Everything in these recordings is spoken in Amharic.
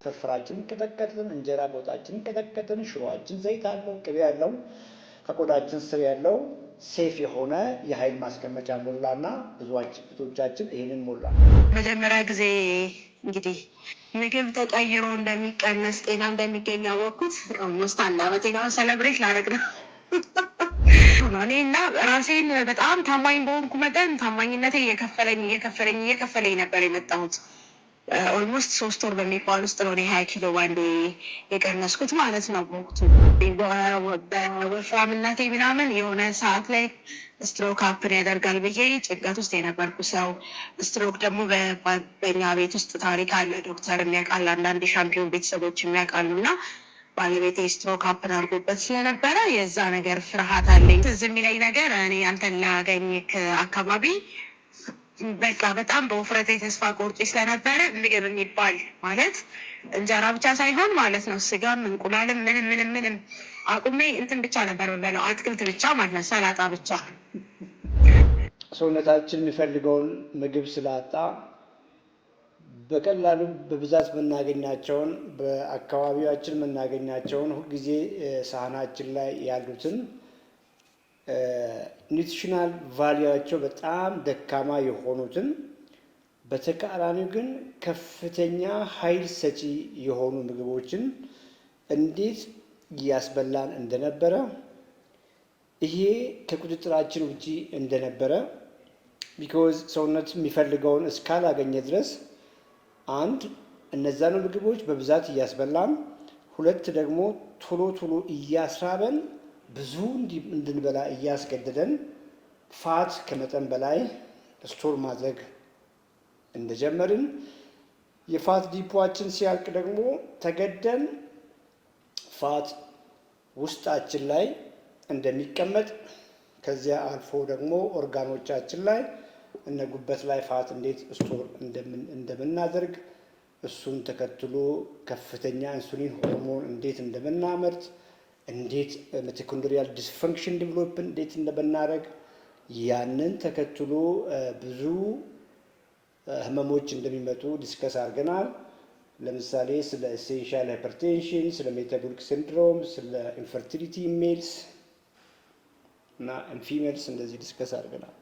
ፍርፍራችንን ቀጠቀጥን፣ እንጀራ በወጣችንን ቀጠቀጥን፣ ሽሮአችን ዘይት አለው፣ ቅቤ ያለው ከቆዳችን ስር ያለው ሴፍ የሆነ የኃይል ማስቀመጫ ሞላና ብዙዎቻችን ይህንን ሞላ። መጀመሪያ ጊዜ እንግዲህ ምግብ ተቀይሮ እንደሚቀነስ ጤና እንደሚገኝ ያወቅኩት ኦልሞስት 1 ዓመቴ ነው። ሰለብሬት ላደርግ ነው እኔ እና ራሴን በጣም ታማኝ በሆንኩ መጠን ታማኝነቴ እየከፈለኝ ነበር የመጣሁት። ኦልሞስት 3 ወር በሚባል ውስጥ ነው 20 ኪሎ ባንዴ የቀነስኩት ማለት ነው። በወቅቱ በወፍራምነቴ ምናምን የሆነ ሰዓት ላይ ስትሮክ ሀፕን ያደርጋል ብዬ ጭንቀት ውስጥ የነበርኩ ሰው። ስትሮክ ደግሞ በኛ ቤት ውስጥ ታሪክ አለ፣ ዶክተር የሚያውቃል፣ አንዳንድ የሻምፒዮን ቤተሰቦች የሚያውቃሉ። እና ባለቤቴ ስትሮክ ሀፕን አድርጎበት ስለነበረ የዛ ነገር ፍርሃት አለኝ። ትዝ የሚለኝ ነገር እኔ አንተን ላገኝክ አካባቢ በቃ በጣም በውፍረት የተስፋ ቆርጬ ስለነበረ ምግብ የሚባል ማለት እንጀራ ብቻ ሳይሆን ማለት ነው ስጋም እንቁላልም ምንም አቁሜ እንትን ብቻ ነበር የምበላው፣ አትክልት ብቻ ማለት ነው፣ ሰላጣ ብቻ። ሰውነታችን የሚፈልገውን ምግብ ስላጣ በቀላሉ በብዛት የምናገኛቸውን በአካባቢያችን የምናገኛቸውን ሁልጊዜ ሳህናችን ላይ ያሉትን ኒውትሪሽናል ቫሊያቸው በጣም ደካማ የሆኑትን በተቃራኒው ግን ከፍተኛ ኃይል ሰጪ የሆኑ ምግቦችን እንዴት እያስበላን እንደነበረ ይሄ ከቁጥጥራችን ውጪ እንደነበረ ቢኮዝ ሰውነት የሚፈልገውን እስካላገኘ ድረስ አንድ እነዛን ምግቦች በብዛት እያስበላን፣ ሁለት ደግሞ ቶሎ እያስራበን ብዙ እንድንበላ እያስገደደን ፋት ከመጠን በላይ ስቶር ማድረግ እንደጀመርን የፋት ዲፖችን ሲያልቅ ደግሞ ተገደን ፋት ውስጣችን ላይ እንደሚቀመጥ ከዚያ አልፎ ደግሞ ኦርጋኖቻችን ላይ እነ ጉበት ላይ ፋት እንዴት ስቶር እንደምናደርግ እሱን ተከትሎ ከፍተኛ ኢንሱሊን ሆርሞን እንዴት እንደምናመርት እንዴት ሚቶኮንድሪያል ዲስፈንክሽን ዲቨሎፕ እንዴት እንደምናደርግ ያንን ተከትሎ ብዙ ህመሞች እንደሚመጡ ዲስከስ አድርገናል። ለምሳሌ ስለ ኤሴንሻል ሃይፐርቴንሽን፣ ስለ ሜታቦሊክ ሲንድሮም፣ ስለ ኢንፈርቲሊቲ ሜልስ እና ፊሜልስ እንደዚህ ዲስከስ አድርገናል።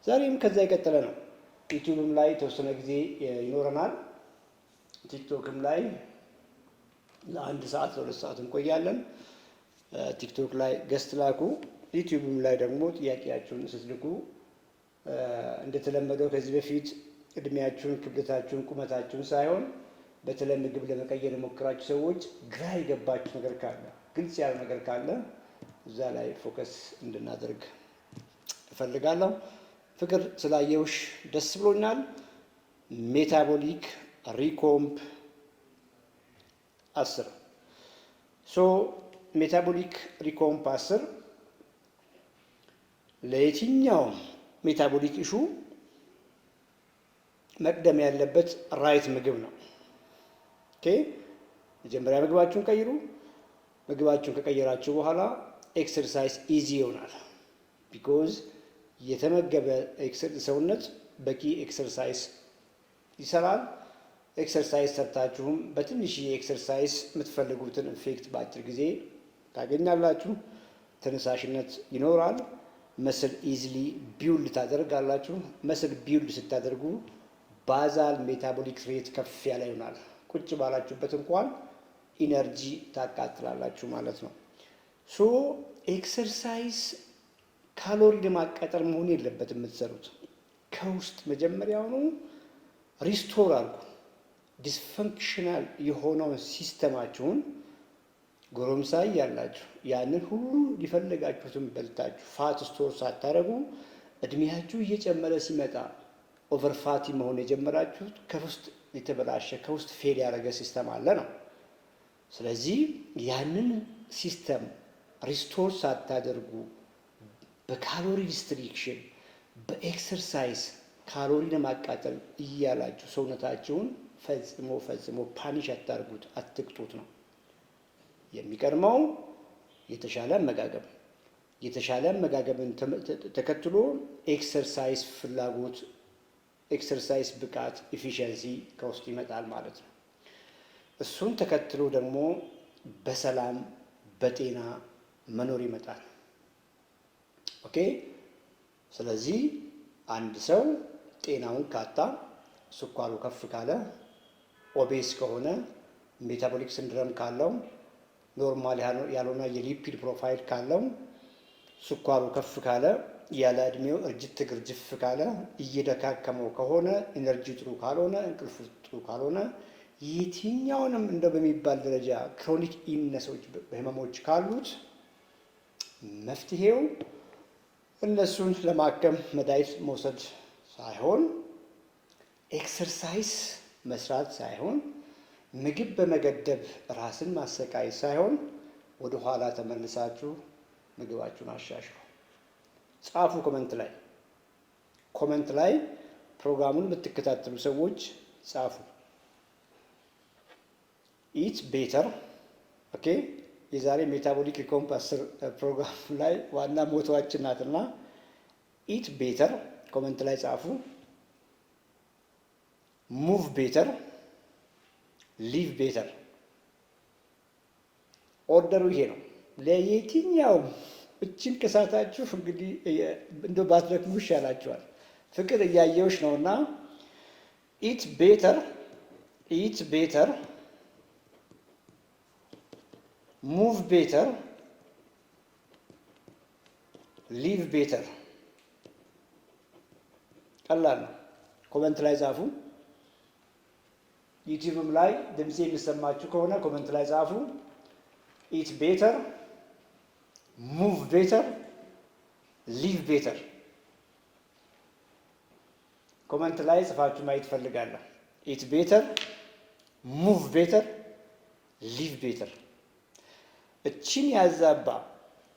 ዛሬም ከዛ የቀጠለ ነው። ዩቲዩብም ላይ የተወሰነ ጊዜ ይኖረናል። ቲክቶክም ላይ ለ1 ሰዓት ለ2 ሰዓት እንቆያለን። ቲክቶክ ላይ ገስት ላኩ። ዩቲዩብም ላይ ደግሞ ጥያቄያችሁን ስትልኩ እንደተለመደው ከዚህ በፊት እድሜያችሁን፣ ክብደታችሁን፣ ቁመታችሁን ሳይሆን በተለይ ምግብ ለመቀየር የሞከራችሁ ሰዎች ግራ የገባችሁ ነገር ካለ፣ ግልጽ ያለ ነገር ካለ እዛ ላይ ፎከስ እንድናደርግ እፈልጋለሁ። ፍቅር ስላየውሽ ደስ ብሎኛል። ሜታቦሊክ ሪኮምፕ 10 ሜታቦሊክ ሪኮምፕ 10 ለየትኛውም ሜታቦሊክ ኢሹ መቅደም ያለበት ራይት ምግብ ነው። ኦኬ፣ መጀመሪያ ምግባችሁን ቀይሩ። ምግባችሁን ከቀየራችሁ በኋላ ኤክሰርሳይዝ ኢዚ ይሆናል። ቢኮዝ የተመገበ ሰውነት በቂ ኤክሰርሳይዝ ይሰራል። ኤክሰርሳይዝ ሰርታችሁም በትንሽ ኤክሰርሳይዝ የምትፈልጉትን ኢፌክት በአጭር ጊዜ ታገኛላችሁ። ተነሳሽነት ይኖራል። መስል ኢዝሊ ቢውልድ ታደርጋላችሁ። መስል ቢውልድ ስታደርጉ ባዛል ሜታቦሊክ ሬት ከፍ ያለ ይሆናል። ቁጭ ባላችሁበት እንኳን ኢነርጂ ታቃጥላላችሁ ማለት ነው። ኤክሰርሳይዝ ካሎሪ ለማቃጠል መሆን የለበትም። የምትሰሩት ከውስጥ መጀመሪያውኑ ሪስቶር አድርጉ። ዲስፈንክሽናል የሆነውን ሲስተማችሁን ጎረምሳ ያላችሁ ያንን ሁሉ ሊፈልጋችሁትን በልታችሁ ፋት ስቶር ሳታደርጉ እድሜያችሁ እየጨመረ ሲመጣ ኦቨር ፋቲ መሆን የጀመራችሁት ከውስጥ የተበላሸ ከውስጥ ፌል ያደረገ ሲስተም አለ ነው። ስለዚህ ያንን ሲስተም ሪስቶር ሳታደርጉ በካሎሪ ሪስትሪክሽን በኤክሰርሳይዝ ካሎሪ ለማቃጠል እያላችሁ ሰውነታችሁን ፈጽሞ ፓኒሽ አታርጉት፣ አትቅጡት ነው የሚቀድመው። የተሻለ አመጋገብን ተከትሎ ኤክሰርሳይዝ ፍላጎት፣ ኤክሰርሳይዝ ብቃት፣ ኤፊሽንሲ ከውስጥ ይመጣል ማለት ነው። እሱን ተከትሎ ደግሞ በሰላም በጤና መኖር ይመጣል። ኦኬ። ስለዚህ አንድ ሰው ጤናውን ካጣ፣ ስኳሩ ከፍ ካለ፣ ኦቤስ ከሆነ፣ ሜታቦሊክ ሲንድረም ካለው፣ ኖርማል ያልሆነ የሊፒድ ፕሮፋይል ካለው፣ ስኳሩ ከፍ ካለ፣ ያለ እድሜው እርጅት ግርጅፍ ካለ፣ እየደካከመው ከሆነ፣ ኢነርጂ ጥሩ ካልሆነ፣ እንቅልፍ ጥሩ ካልሆነ፣ የትኛውንም እንደው በሚባል ደረጃ ክሮኒክ ኢልነሶች ህመሞች ካሉት መፍትሄው እነሱን ለማከም መድኃኒት መውሰድ ሳይሆን ኤክሰርሳይዝ መስራት ሳይሆን ምግብ በመገደብ ራስን ማሰቃየት ሳይሆን ወደ ኋላ ተመልሳችሁ ምግባችሁን አሻሽሉ። ጻፉ ኮመንት ላይ ፕሮግራሙን የምትከታተሉ ሰዎች ጻፉ። ኢት ቤተር። ኦኬ። የዛሬ ሜታቦሊክ ኮምፓስ ፕሮግራም ላይ ዋና ሞቶዋችን ናትና ኢት ቤተር ኮመንት ላይ ጻፉ። ሙቭ ቤተር፣ ሊቭ ቤተር። ኦርደሩ ይሄ ነው ለየትኛውም። እችን ከሳታችሁ እንግዲህ እንደ ባትደክሙ ይሻላችኋል። ፍቅር እያየውሽ ነውና ኢት ቤተር፣ ሙቭ ቤተር፣ ሊቭ ቤተር። ቀላል ነው። ኮመንት ላይ ጻፉ። ዩቲዩብም ላይ ድምፄ የሚሰማችሁ ከሆነ ኮመንት ላይ ጻፉ። ኢት ቤተር፣ ሙቭ ቤተር፣ ሊቭ ቤተር። ኮመንት ላይ ጽፋችሁ ማየት ፈልጋለሁ። ኢት ቤተር፣ ሙቭ ቤተር፣ ሊቭ ቤተር። እችን ያዛባ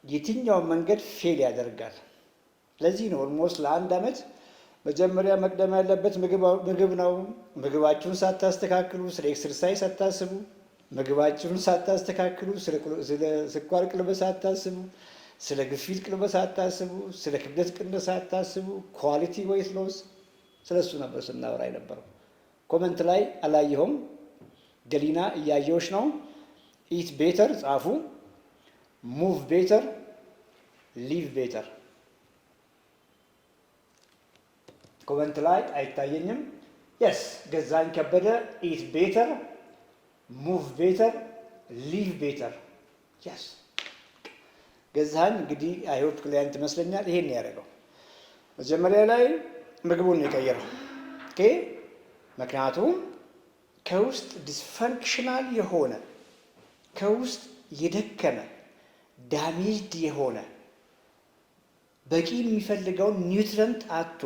የትኛውን መንገድ ፌል ያደርጋል። ለዚህ ነው ኦልሞስት ለአንድ ዓመት መጀመሪያ መቅደም ያለበት ምግብ ነው። ምግባችሁን ሳታስተካክሉ ስለ ኤክሰርሳይዝ ሳታስቡ፣ ምግባችሁን ሳታስተካክሉ ስለ ስኳር ቅልበት ሳታስቡ፣ ስለ ግፊት ቅልበት ሳታስቡ፣ ስለ ክብደት ቅንስ ሳታስቡ፣ ኳሊቲ ዌይት ሎስ ስለሱ ነበር ስናወራ የነበረው። ኮመንት ላይ አላየሁም። ገሊና እያየሁሽ ነው። ኢት ቤተር ጻፉ። ሙቭ ቤተር፣ ሊቭ ቤተር። ኮመንት ላይ አይታየኝም። የስ ገዛኝ ከበደ ኢት ቤተር፣ ሙቭ ቤተር፣ ሊቭ ቤተር። የስ ገዛኝ እንግዲህ አይሆፕ ክሊያንት ይመስለኛል። ይሄን ያደረገው መጀመሪያ ላይ ምግቡን የቀየረው ኦኬ። ምክንያቱም ከውስጥ ዲስፈንክሽናል የሆነ ከውስጥ የደከመ ዳሜጅድ የሆነ በቂ የሚፈልገውን ኒውትረንት አጥቶ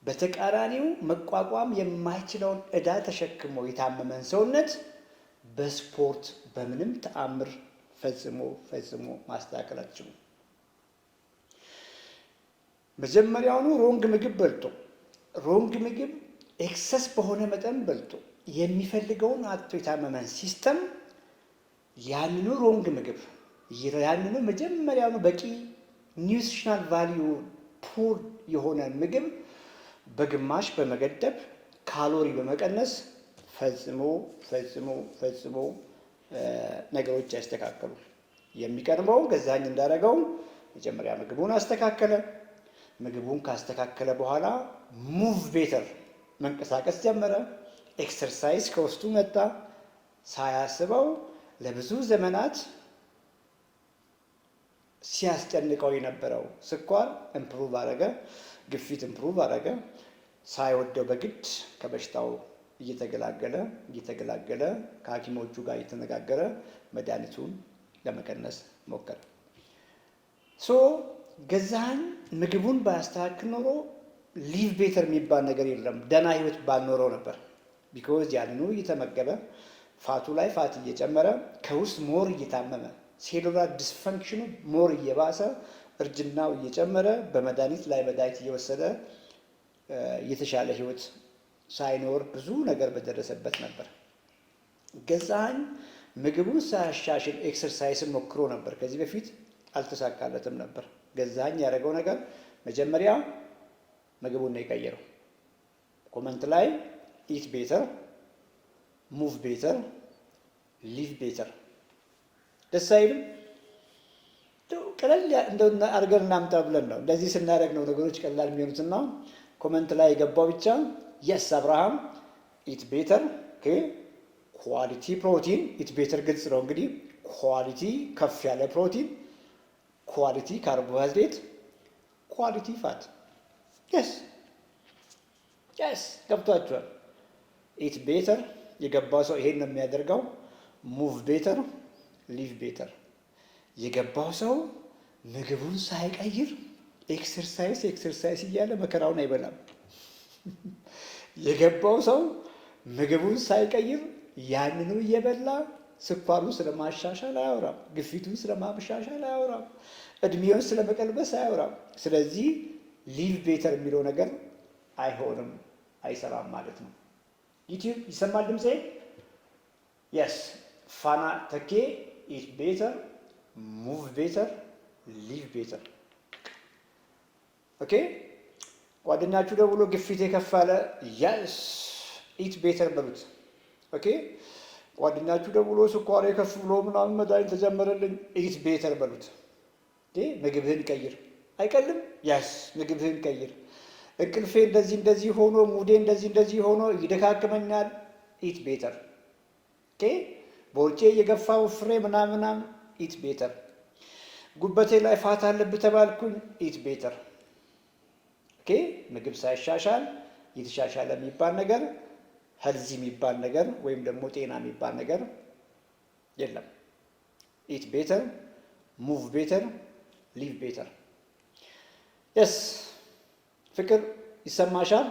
በተቃራኒው መቋቋም የማይችለውን ዕዳ ተሸክሞ የታመመን ሰውነት በስፖርት በምንም ተአምር ፈጽሞ ማስተካከል አትችሉም። መጀመሪያውኑ ሮንግ ምግብ በልቶ ሮንግ ምግብ ኤክሰስ በሆነ መጠን በልቶ የሚፈልገውን አጥቶ የታመመን ሲስተም ያንኑ ሮንግ ምግብ ያንኑ መጀመሪያውኑ በቂ ኒውትሪሽናል ቫልዩ ፑር የሆነ ምግብ በግማሽ በመገደብ ካሎሪ በመቀነስ ፈጽሞ ነገሮች ያስተካከሉ። የሚቀድመው ገዛኝ እንዳደረገው መጀመሪያ ምግቡን አስተካከለ። ምግቡን ካስተካከለ በኋላ ሙቭ ቤተር መንቀሳቀስ ጀመረ። ኤክሰርሳይዝ ከውስጡ መጣ። ሳያስበው ለብዙ ዘመናት ሲያስጨንቀው የነበረው ስኳር ኢምፕሩቭ አረገ፣ ግፊት ኢምፕሩቭ አረገ። ሳይወደው በግድ ከበሽታው እየተገላገለ ከሐኪሞቹ ጋር እየተነጋገረ መድኃኒቱን ለመቀነስ ሞከረ። ገዛኸኝ ምግቡን ባያስተካክል ኖሮ ሊቭ ቤተር የሚባል ነገር የለም። ደህና ህይወት ባልኖረው ነበር። ቢኮዝ ያንኑ እየተመገበ ፋቱ ላይ ፋት እየጨመረ ከውስጥ ሞር እየታመመ ሴሉላር ዲስፈንክሽኑ ሞር እየባሰ እርጅናው እየጨመረ በመድኃኒት ላይ መድኃኒት እየወሰደ የተሻለ ህይወት ሳይኖር ብዙ ነገር በደረሰበት ነበር። ገዛኸኝ ምግቡን ሳያሻሽል ኤክሰርሳይስን ሞክሮ ነበር። ከዚህ በፊት አልተሳካለትም ነበር። ገዛኸኝ ያደረገው ነገር መጀመሪያ ምግቡን ነው የቀየረው። ኮመንት ላይ ኢት ቤተር፣ ሙቭ ቤተር ሊቭ ቤተር። ደስ አይልም? ቀለል አድርገን እናምጣ ብለን ነው። እንደዚህ ስናደርግ ነው ነገሮች ቀላል የሚሆኑትና ኮመንት ላይ የገባው ብቻ የስ አብርሃም ኢት ቤተር ኳሊቲ ፕሮቲን። ኢት ቤተር ግልጽ ነው እንግዲህ ኳሊቲ ከፍ ያለ ፕሮቲን፣ ኳሊቲ ካርቦሃይድሬት፣ ኳሊቲ ፋት። የስ ገብቷችኋል? ኢት ቤተር የገባው ሰው ይሄን ነው የሚያደርገው። ሙቭ ቤተር ሊቭ ቤተር የገባው ሰው ምግቡን ሳይቀይር ኤክሰርሳይዝ እያለ መከራውን አይበላም። የገባው ሰው ምግቡን ሳይቀይር ያንኑ እየበላ ስኳሩን ስለማሻሻል አያወራም፣ ግፊቱን ስለማሻሻል አያወራም፣ እድሜውን ስለመቀልበስ አያወራም። ስለዚህ ሊቭ ቤተር የሚለው ነገር አይሆንም፣ አይሰራም ማለት ነው። ዩቲዩብ ይሰማል ድምፄ? የስ ፋና ተኬ ኢት ቤተር ሙቭ ቤተር ሊቭ ቤተር። ኦኬ ጓደኛችሁ ደውሎ ግፊት የከፋለ የስ ኢት ቤተር በሉት። ኦኬ ጓደኛችሁ ደውሎ ስኳር የከፍ ብሎ ምናምን መድኃኒት ተጀመረልኝ ኢት ቤተር በሉት። ምግብህን ቀይር። አይቀልም? የስ ምግብህን ቀይር። እንቅልፌ እንደዚህ ሆኖ ሙዴ እንደዚህ ሆኖ ይደካክመኛል ኢት ቤተር። ኦኬ ቦርጬ እየገፋ ወፍሬ ምናምናም ኢት ቤተር። ጉበቴ ላይ ፋት አለብህ ተባልኩኝ ኢት ቤተር። ኦኬ ምግብ ሳይሻሻል የተሻሻለ የሚባል ነገር ሄልዚ የሚባል ነገር ወይም ደግሞ ጤና የሚባል ነገር የለም። ኢት ቤተር ሙቭ ቤተር ሊቭ ቤተር። የስ ፍቅር ይሰማሻል?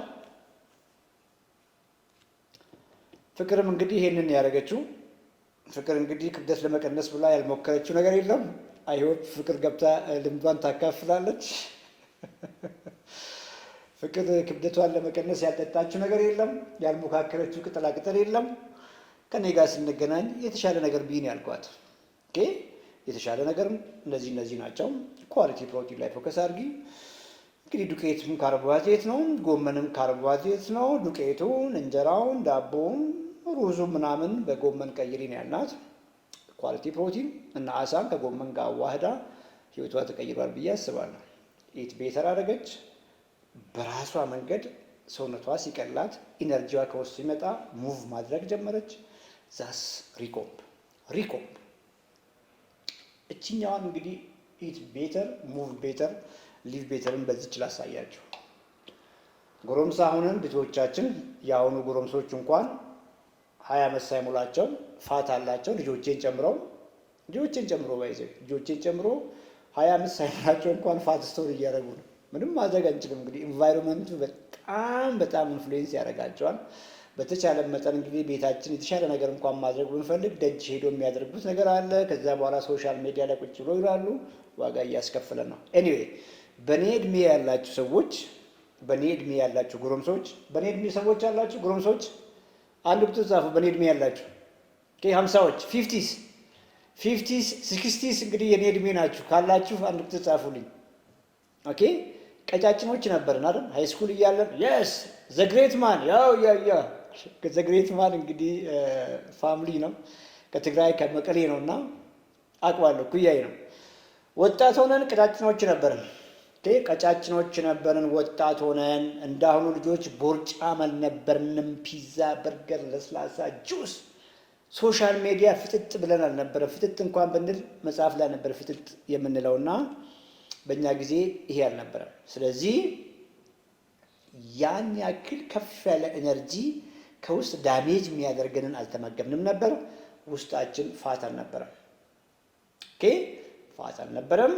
ፍቅርም እንግዲህ ይሄንን ያደረገችው ፍቅር እንግዲህ ክብደት ለመቀነስ ብላ ያልሞከረችው ነገር የለም። አይሆፕ ፍቅር ገብታ ልምዷን ታካፍላለች። ፍቅር ክብደቷን ለመቀነስ ያልጠጣችው ነገር የለም፣ ያልሞካከረችው ቅጠላቅጠል የለም። ከኔ ጋር ስንገናኝ የተሻለ ነገር ቢን ያልኳት የተሻለ ነገር እነዚህ ናቸው። ኳሊቲ ፕሮቲን ላይ ፎከስ አድርጊ። እንግዲህ ዱቄትም ካርቦሃይድሬት ነው፣ ጎመንም ካርቦሃይድሬት ነው። ዱቄቱን፣ እንጀራውን፣ ዳቦውን፣ ሩዙ ምናምን በጎመን ቀይሪ ነው ያልናት። ኳሊቲ ፕሮቲን እና አሳን ከጎመን ጋር ዋህዳ ህይወቷ ተቀይሯል ብዬ አስባለሁ። ኢት ቤተር አደረገች። በራሷ መንገድ ሰውነቷ ሲቀላት ኢነርጂዋ ከውስጥ ሲመጣ ሙቭ ማድረግ ጀመረች። ዛስ ሪኮምብ እችኛዋን እንግዲህ ኢት ቤተር ሙቭ ቤተር ሊቭ ቤተርን በዚች ላሳያችሁ። ጎረምሳ ሆነን ብዙዎቻችን የአሁኑ ጎረምሶች እንኳን 20 ዓመት ሳይሞላቸው ፋት አላቸው። ልጆቼን ጨምሮ ባይዘ ልጆቼን ጨምሮ 20 ዓመት ሳይሞላቸው እንኳን ፋት ስቶር እያደረጉ ነው። ምንም ማድረግ አንችልም። እንግዲህ ኢንቫይሮንመንቱ በጣም ኢንፍሉዌንስ ያደርጋቸዋል። በተቻለ መጠን እንግዲህ ቤታችን የተሻለ ነገር እንኳን ማድረግ ብንፈልግ ደጅ ሄዶ የሚያደርጉት ነገር አለ። ከዛ በኋላ ሶሻል ሚዲያ ላይ ቁጭ ብሎ ይላሉ። ዋጋ እያስከፈለ ነው። ኤኒዌይ በእኔ እድሜ ያላችሁ ሰዎች፣ በእኔ እድሜ ያላችሁ ጎረምሶች፣ በእኔ እድሜ ሰዎች ያላችሁ ጎረምሶች አንድ ቁጥር ጻፉ። በእኔ እድሜ ያላችሁ 50ዎች፣ 50s 60s እንግዲህ የእኔ እድሜ ናችሁ ካላችሁ አንድ ቁጥር ጻፉልኝ። ኦኬ ቀጫጭኖች ነበርን አይደል? ሃይ ስኩል እያለን የስ ዘግሬት ማን ዘግሬት ማን እንግዲህ ፋሚሊ ነው፣ ከትግራይ ከመቀሌ ነው እና አውቀዋለሁ። ኩያዬ ነው። ወጣት ሆነን ቀጫጭኖች ነበርን። ቀጫጭኖች ነበርን ወጣት ሆነን። እንዳሁኑ ልጆች ቦርጫም አልነበርንም። ፒዛ፣ በርገር፣ ለስላሳ፣ ጁስ፣ ሶሻል ሚዲያ ፍጥጥ ብለን አልነበረም። ፍጥጥ እንኳን ብንል መጽሐፍ ላይ ነበር ፍጥጥ የምንለውና በእኛ ጊዜ ይሄ አልነበረም። ስለዚህ ያን ያክል ከፍ ያለ ኤነርጂ ከውስጥ ዳሜጅ የሚያደርገንን አልተመገብንም ነበር። ውስጣችን ፋት አልነበረም። ፋት አልነበረም።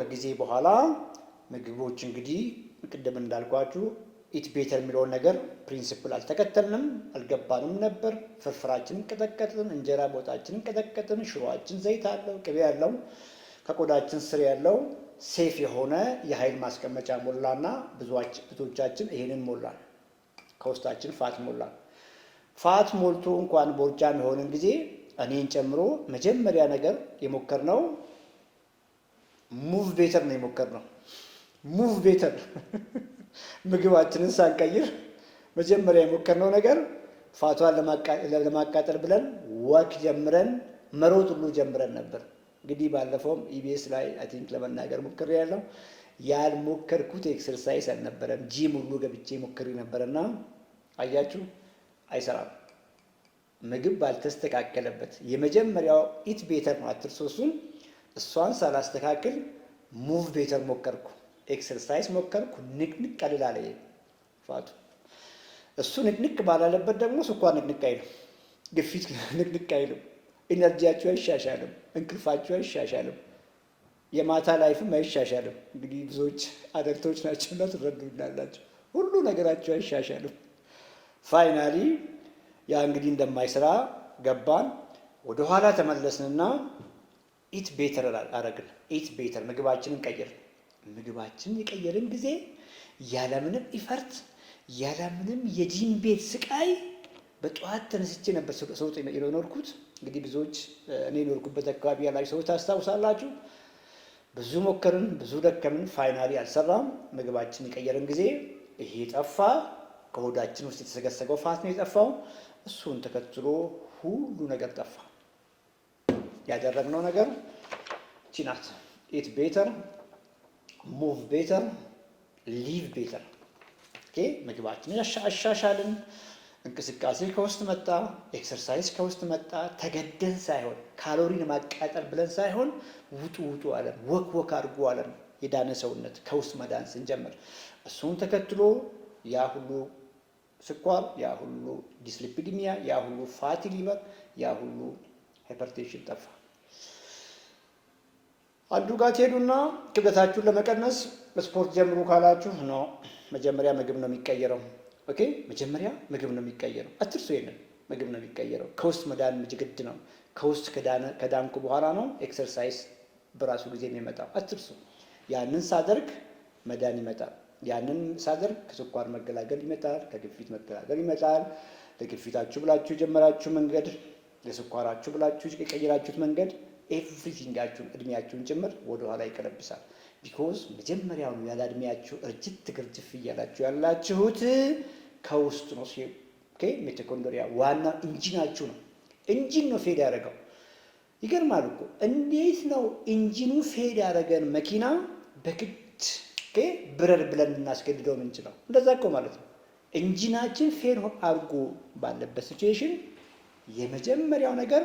ከጊዜ በኋላ ምግቦች እንግዲህ ቅድም እንዳልኳችሁ ኢት ቤተር የሚለውን ነገር ፕሪንሲፕል አልተከተልንም፣ አልገባንም ነበር። ፍርፍራችንን ቀጠቀጥን፣ እንጀራ ቦታችንን ቀጠቀጥን። ሽሮአችን ዘይት አለው፣ ቅቤ ያለው፣ ከቆዳችን ስር ያለው ሴፍ የሆነ የኃይል ማስቀመጫ ሞላና ብዙዎቻችን ይሄንን ሞላን። ከውስጣችን ፋት ሞላን። ፋት ሞልቶ እንኳን ቦርጫም የሆንን ጊዜ እኔን ጨምሮ መጀመሪያ ነገር የሞከርነው ሙቭ ቤተር ነው የሞከርነው። ሙቭ ቤተር ምግባችንን ሳንቀይር መጀመሪያ የሞከርነው ነገር ፋቷን ለማቃጠል ብለን ወክ ጀምረን መሮጥ ሁሉ ጀምረን ነበር። እንግዲህ ባለፈውም ኢቢኤስ ላይ አይ ቲንክ ለመናገር ሞክሬያለሁ። ያልሞከርኩት ኤክሰርሳይዝ አልነበረም። ጂም ሁሉ ገብቼ ሞክሬ ነበርና አያችሁ አይሰራም። ምግብ ባልተስተካከለበት የመጀመሪያው ኢት ቤተር ነው አትርሶሱን እሷን ሳላስተካክል ሙቭ ቤተር ሞከርኩ፣ ኤክሰርሳይዝ ሞከርኩ። ንቅንቅ ቀልላለ ፋቱ። እሱ ንቅንቅ ባላለበት ደግሞ ስኳር ንቅንቅ አይልም፣ ግፊት ንቅንቅ አይልም፣ ኢነርጂያችሁ አይሻሻልም፣ እንቅልፋችሁ አይሻሻልም፣ የማታ ላይፍም አይሻሻልም። እንግዲህ ብዙዎች አደልቶች ናቸውና ትረዱናላችሁ። ሁሉ ነገራችሁ አይሻሻልም። ፋይናሊ ያ እንግዲህ እንደማይሰራ ገባን። ወደኋላ ተመለስንና ኢት ቤተር አረግን። ኢት ቤተር ምግባችንን ቀየርን። ምግባችንን የቀየርን ጊዜ ያለምንም ኢፈርት ያለምንም የጂም ቤት ስቃይ በጠዋት ተነስቼ ነበር ሰውጥ የኖርኩት። እንግዲህ ብዙዎች እኔ የኖርኩበት አካባቢ ያላችሁ ሰዎች ታስታውሳላችሁ። ብዙ ሞከርን፣ ብዙ ደከምን። ፋይናሊ አልሰራም። ምግባችንን የቀየርን ጊዜ ይሄ ጠፋ። ከሆዳችን ውስጥ የተሰገሰገው ፋት ነው የጠፋው። እሱን ተከትሎ ሁሉ ነገር ጠፋ። ያደረግነው ነገር ቺናት ኢት ቤተር፣ ሙቭ ቤተር፣ ሊቭ ቤተር። ኦኬ ምግባችንን አሻሻልን። እንቅስቃሴ ከውስጥ መጣ፣ ኤክሰርሳይዝ ከውስጥ መጣ። ተገደን ሳይሆን ካሎሪን ማቃጠል ብለን ሳይሆን ውጡ ውጡ አለን፣ ወክ አድርጎ አለን። የዳነ ሰውነት ከውስጥ መዳን ስንጀምር እሱን ተከትሎ ያ ሁሉ ስኳር፣ ያ ሁሉ ዲስሊፒዲሚያ፣ ያ ሁሉ ፋቲ ሊቨር፣ ያ ሁሉ ሃይፐርቴንሽን ጠፋ። አንዱ ጋር ትሄዱና ክብደታችሁን ለመቀነስ ስፖርት ጀምሩ ካላችሁ ነው መጀመሪያ ምግብ ነው የሚቀየረው። ኦኬ መጀመሪያ ምግብ ነው የሚቀየረው። አትርሱ፣ ይሄንን ምግብ ነው የሚቀየረው። ከውስጥ መዳን ግድ ነው። ከውስጥ ከዳንኩ በኋላ ነው ኤክሰርሳይዝ በራሱ ጊዜ የሚመጣው። አትርሱ። ያንን ሳደርግ መዳን ይመጣል። ያንን ሳደርግ ከስኳር መገላገል ይመጣል፣ ከግፊት መገላገል ይመጣል። ለግፊታችሁ ብላችሁ የጀመራችሁ መንገድ፣ ለስኳራችሁ ብላችሁ የቀየራችሁት መንገድ ኤቭሪቲንጋችሁን እድሜያችሁን ጭምር ወደኋላ ይቀለብሳል። ቢኮዝ መጀመሪያውኑ ያለ እድሜያችሁ እርጅት ግርጅፍ እያላችሁ ያላችሁት ከውስጥ ነው። ኦኬ ሚቶኮንድሪያ ዋና ኢንጂናችሁ ነው። ኢንጂን ነው ፌድ ያደረገው። ይገርማል እኮ እንዴት ነው ኢንጂኑ ፌድ ያደረገን መኪና በግድ ብረር ብለን እናስገድደው የምንችለው? እንደዛ እኮ ማለት ነው። ኢንጂናችን ፌድ አድርጎ ባለበት ሲቹዌሽን የመጀመሪያው ነገር